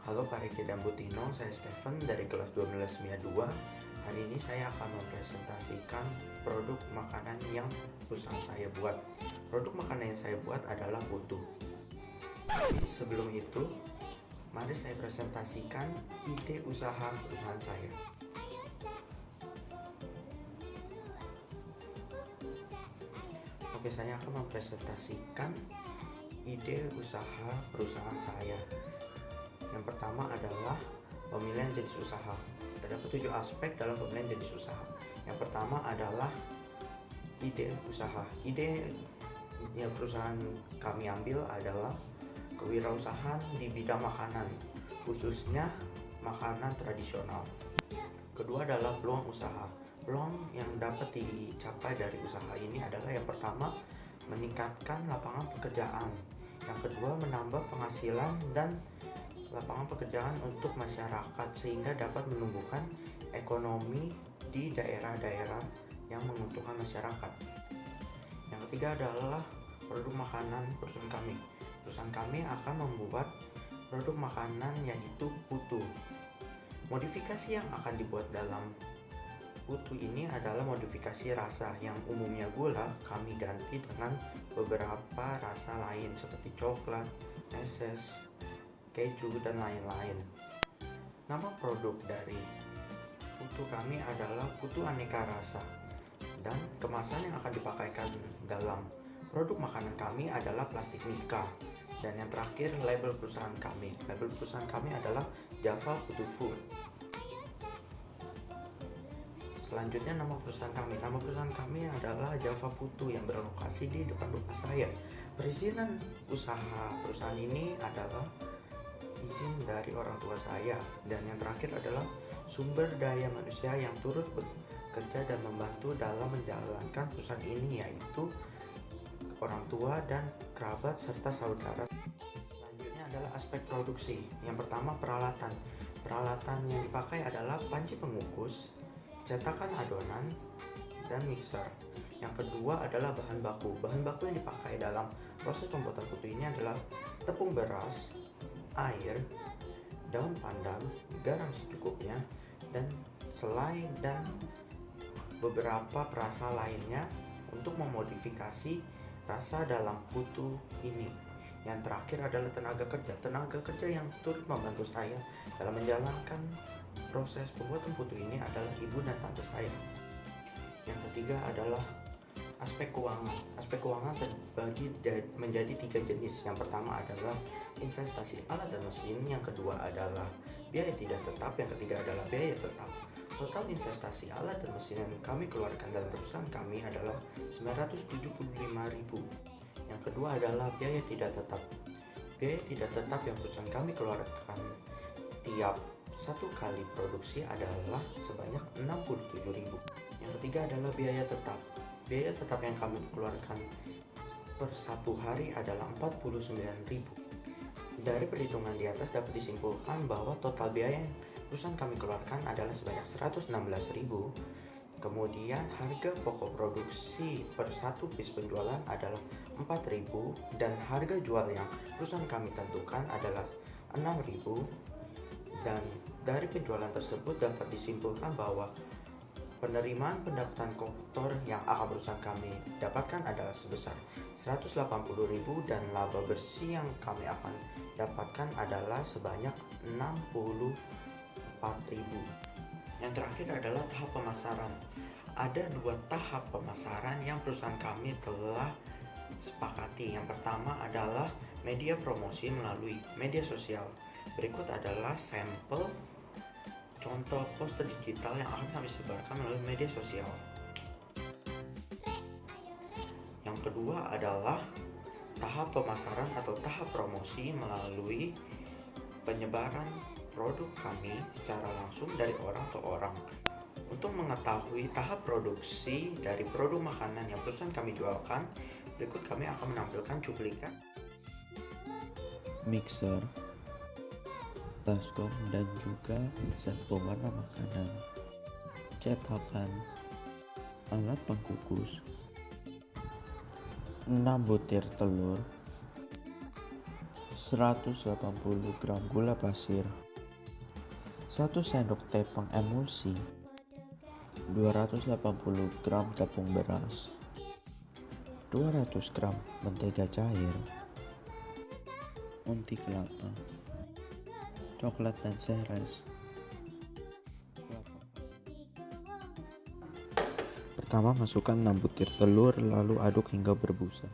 Halo Pak Riki dan Bu Tino, saya Stephen dari kelas 12 MIA 2. Hari ini saya akan mempresentasikan produk makanan yang perusahaan saya buat. Produk makanan yang saya buat adalah putu. Tapi sebelum itu, mari saya presentasikan ide usaha perusahaan saya. Oke, saya akan mempresentasikan ide usaha perusahaan saya. Yang pertama adalah pemilihan jenis usaha. Terdapat 7 aspek dalam pemilihan jenis usaha. Yang pertama adalah ide usaha. Ide yang perusahaan kami ambil adalah kewirausahaan di bidang makanan, khususnya makanan tradisional. Kedua adalah peluang usaha. Peluang yang dapat dicapai dari usaha ini adalah yang pertama, meningkatkan lapangan pekerjaan. Yang kedua, menambah penghasilan dan lapangan pekerjaan untuk masyarakat sehingga dapat menumbuhkan ekonomi di daerah-daerah yang menguntungkan masyarakat. Yang ketiga adalah produk makanan perusahaan kami. Perusahaan kami akan membuat produk makanan yaitu putu. Modifikasi yang akan dibuat dalam putu ini adalah modifikasi rasa. Yang umumnya gula kami ganti dengan beberapa rasa lain seperti coklat, meses, keju, dan lain-lain. Nama produk dari putu kami adalah putu aneka rasa, dan kemasan yang akan dipakaikan dalam produk makanan kami adalah plastik mika. Dan yang terakhir, label perusahaan kami. Label perusahaan kami adalah Java Putu Food. Selanjutnya nama perusahaan kami. Nama perusahaan kami adalah Java Putu yang berlokasi di depan rumah saya. Perizinan usaha perusahaan ini adalah izin dari orang tua saya. Dan yang terakhir adalah sumber daya manusia yang turut bekerja dan membantu dalam menjalankan perusahaan ini, yaitu orang tua dan kerabat serta saudara. Selanjutnya adalah aspek produksi. Yang pertama, peralatan. Peralatan yang dipakai adalah panci pengukus, cetakan adonan, dan mixer. Yang kedua adalah bahan baku. Bahan baku yang dipakai dalam proses pembuatan putu ini adalah tepung beras, air, daun pandan, garam secukupnya, dan selai dan beberapa perasa lainnya untuk memodifikasi rasa dalam putu ini. Yang terakhir adalah tenaga kerja. Tenaga kerja yang turut membantu saya dalam menjalankan proses pembuatan putu ini adalah ibu dan tante saya. Yang ketiga adalah aspek keuangan. Aspek keuangan terbagi menjadi 3 jenis. Yang pertama adalah investasi alat dan mesin. Yang kedua adalah biaya tidak tetap. Yang ketiga adalah biaya tetap. Total investasi alat dan mesin yang kami keluarkan dalam perusahaan kami adalah 975.000. Yang kedua adalah biaya tidak tetap. Biaya tidak tetap yang perusahaan kami keluarkan tiap satu kali produksi adalah sebanyak 67.000. Yang ketiga adalah biaya tetap. Biaya tetap yang kami keluarkan per satu hari adalah 49.000. Dari perhitungan di atas dapat disimpulkan bahwa total biaya yang perusahaan kami keluarkan adalah sebanyak 116.000. Kemudian harga pokok produksi per satu piece penjualan adalah 4.000 dan harga jual yang perusahaan kami tentukan adalah 6.000. Dan dari penjualan tersebut dapat disimpulkan bahwa penerimaan pendapatan kotor yang akan perusahaan kami dapatkan adalah sebesar 180.000 dan laba bersih yang kami akan dapatkan adalah sebanyak 64.000. Yang terakhir adalah tahap pemasaran. Ada 2 tahap pemasaran yang perusahaan kami telah sepakati. Yang pertama adalah media promosi melalui media sosial. Berikut adalah sampel contoh poster digital yang akan kami sebarkan melalui media sosial. Yang kedua adalah tahap pemasaran atau tahap promosi melalui penyebaran produk kami secara langsung dari orang ke orang. Untuk mengetahui tahap produksi dari produk makanan yang perusahaan kami jualkan, berikut kami akan menampilkan cuplikan mixer, baskom, dan juga zat pewarna makanan, cetakan, alat pengkukus, 6 butir telur, 180 gram gula pasir, 1 sendok teh pengemulsi, 280 gram tepung beras, 200 gram mentega cair, unti kelapa, coklat dan seres. Pertama, masukkan 6 butir telur, lalu aduk hingga berbusa.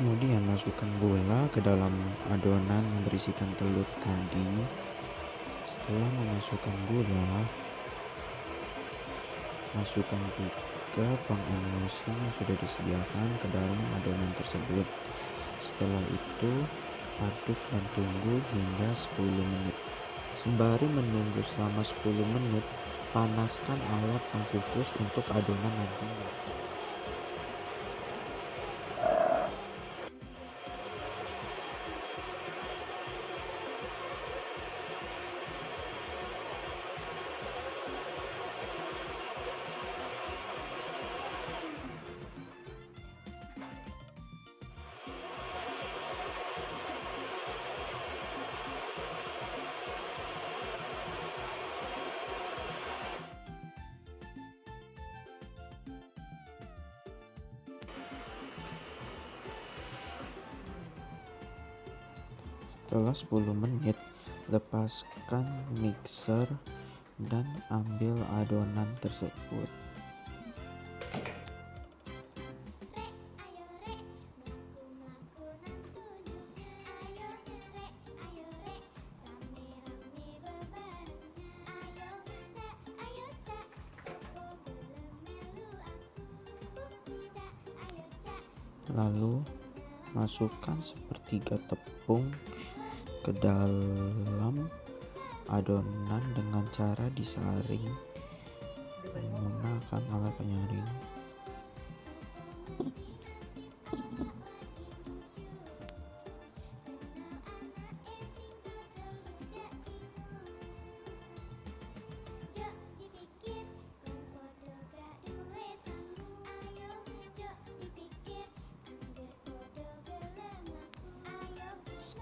Kemudian masukkan gula ke dalam adonan yang berisikan telur tadi. Setelah memasukkan gula, masukkan juga pengemulsi yang sudah disediakan ke dalam adonan tersebut. Setelah itu, aduk dan tunggu hingga 10 menit. Sembari menunggu selama 10 menit, panaskan alat pengkukus untuk adonan nantinya. Setelah 10 menit, lepaskan mixer dan ambil adonan tersebut. Lalu, masukkan sepertiga tepung ke dalam adonan dengan cara disaring menggunakan alat penyaring.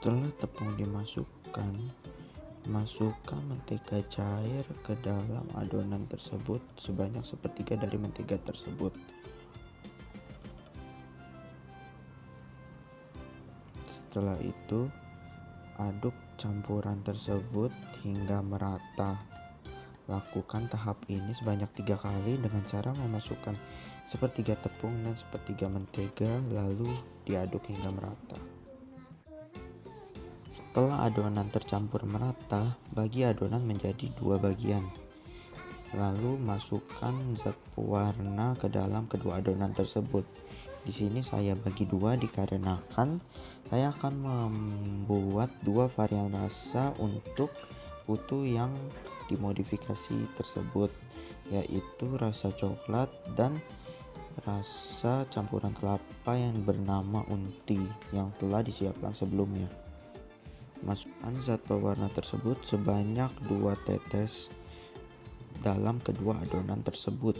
Setelah tepung dimasukkan, masukkan mentega cair ke dalam adonan tersebut sebanyak sepertiga dari mentega tersebut. Setelah itu, aduk campuran tersebut hingga merata. Lakukan tahap ini sebanyak 3 kali dengan cara memasukkan sepertiga tepung dan sepertiga mentega, lalu diaduk hingga merata. Setelah adonan tercampur merata, bagi adonan menjadi 2 bagian. Lalu masukkan zat pewarna ke dalam kedua adonan tersebut. Di sini saya bagi 2 dikarenakan saya akan membuat 2 varian rasa untuk putu yang dimodifikasi tersebut, yaitu rasa coklat dan rasa campuran kelapa yang bernama unti yang telah disiapkan sebelumnya. Masukkan zat pewarna tersebut sebanyak 2 tetes dalam kedua adonan tersebut.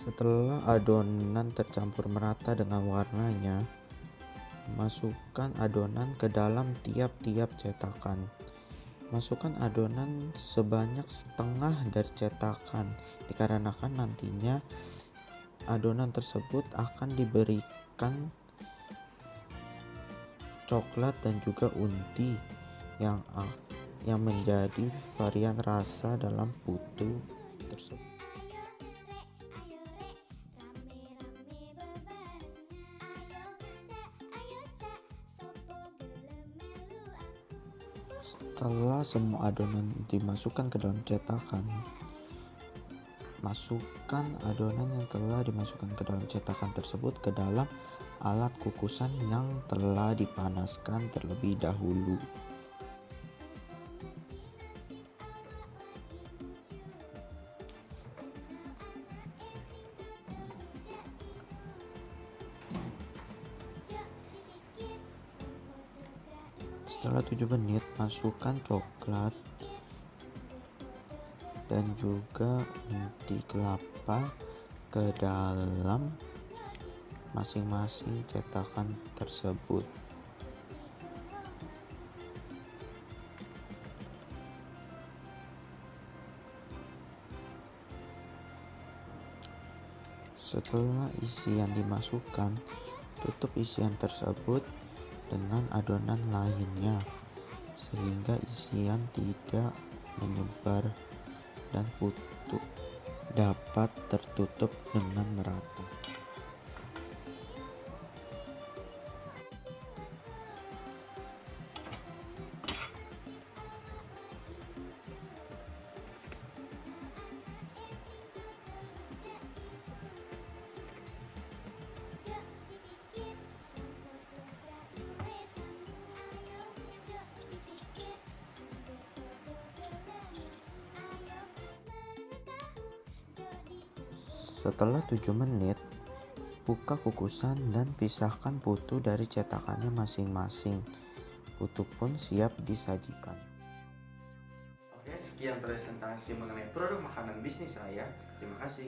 Setelah adonan tercampur merata dengan warnanya, masukkan adonan ke dalam tiap-tiap cetakan. Masukkan adonan sebanyak setengah dari cetakan, dikarenakan nantinya adonan tersebut akan diberikan coklat dan juga unti yang menjadi varian rasa dalam putu tersebut. Setelah semua adonan dimasukkan ke dalam cetakan, masukkan adonan yang telah dimasukkan ke dalam cetakan tersebut ke dalam alat kukusan yang telah dipanaskan terlebih dahulu. Setelah 7 menit, masukkan coklat dan juga inti kelapa ke dalam masing-masing cetakan tersebut. Setelah isian dimasukkan, tutup isian tersebut dengan adonan lainnya sehingga isian tidak menyebar dan putu dapat tertutup dengan merata. Setelah 7 menit, buka kukusan dan pisahkan putu dari cetakannya masing-masing. Putu pun siap disajikan. Oke, sekian presentasi mengenai produk makanan bisnis saya. Terima kasih.